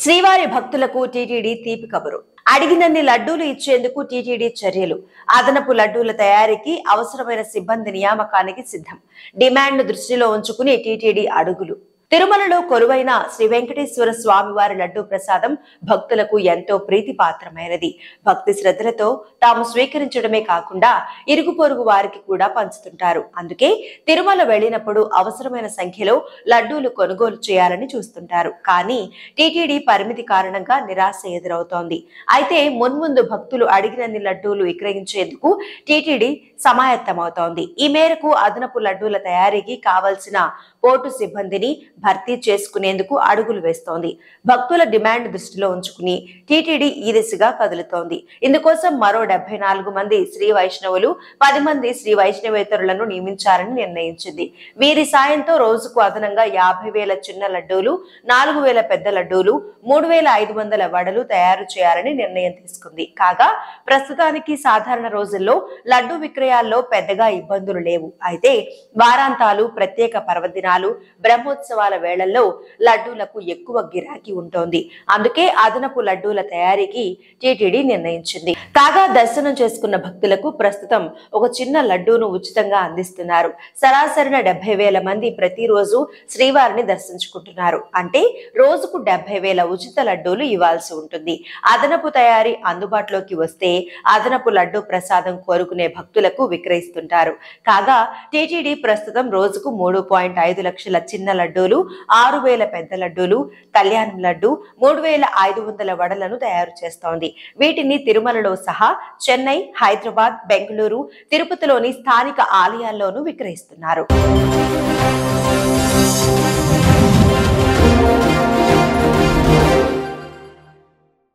శ్రీవారి భక్తులకు టీటీడీ తీపి కబురు. అడిగినన్ని లడ్డూలు ఇచ్చేందుకు టీటీడీ చర్యలు. అదనపు లడ్డూల తయారీకి అవసరమైన సిబ్బంది నియామకానికి సిద్ధం. డిమాండ్ దృష్టిలో ఉంచుకుని టీటీడీ అడుగులు. తిరుమలలో కొలువైన శ్రీ వెంకటేశ్వర స్వామి వారి లడ్డూ ప్రసాదం భక్తులకు ఎంతో ప్రీతిపాత్రమైనది. భక్తి శ్రద్ధలతో తాము స్వీకరించడమే కాకుండా ఇరుగు పొరుగు వారికి కూడా పంచుతుంటారు. అందుకే తిరుమల వెళ్లినప్పుడు అవసరమైన సంఖ్యలో లడ్డూలు కొనుగోలు చేయాలని చూస్తుంటారు. కానీ టీటీడీ పరిమితి కారణంగా నిరాశ ఎదురవుతోంది. అయితే మున్ముందు భక్తులు అడిగినన్ని లడ్డూలు విక్రయించేందుకు టీటీడీ సమాయత్తమవుతోంది. ఈ మేరకు అదనపు లడ్డూల తయారీకి కావలసిన పోర్టు సిబ్బందిని భర్తీ చేసుకునేందుకు అడుగులు వేస్తోంది. భక్తుల డిమాండ్ దృష్టిలో ఉంచుకుని టీటీడీ ఈ దిశగా కదులుతోంది. ఇందుకోసం మరో 74 మంది శ్రీ వైష్ణవులు, 10 మంది శ్రీ వైష్ణవేతరులను నియమించాలని నిర్ణయించింది. వీరి సాయంతో రోజుకు అదనంగా 50,000 చిన్న లడ్డూలు, 4,000 పెద్ద లడ్డూలు, 3,500 వడలు తయారు చేయాలని నిర్ణయం తీసుకుంది. కాగా ప్రస్తుతానికి సాధారణ రోజుల్లో లడ్డూ విక్రయాల్లో పెద్దగా ఇబ్బందులు లేవు. అయితే వారాంతాలు, ప్రత్యేక పర్వదినాలు, బ్రహ్మోత్సవాల వేళల్లో లడ్డూలకు ఎక్కువ గిరాకీ ఉంటోంది. అందుకే అదనపు లడ్డూల తయారీకి టీటీడీ నిర్ణయించింది. కాగా దర్శనం చేసుకున్న భక్తులకు ప్రస్తుతం ఒక చిన్న లడ్డూను ఉచితంగా అందిస్తున్నారు. సరాసరిన 70,000 మంది ప్రతిరోజు శ్రీవారిని దర్శించుకుంటున్నారు. అంటే రోజుకు 70,000 ఉచిత లడ్డూలు ఇవ్వాల్సి ఉంటుంది. అదనపు తయారీ అందుబాటులోకి వస్తే అదనపు లడ్డూ ప్రసాదం కోరుకునే భక్తులకు విక్రయిస్తుంటారు. కాగా టీటీడీ ప్రస్తుతం రోజుకు 3.5 లక్షల చిన్న లడ్డూలు, 6,000 పెద్ద లడ్డూలు, కళ్యాణం లడ్డు, 3,500 వడలను తయారు చేస్తోంది. వీటిని తిరుమలలో సహా చెన్నై, హైదరాబాద్, బెంగళూరు, తిరుపతిలోని స్థానిక ఆలయాల్లోనూ విక్రయిస్తున్నారు.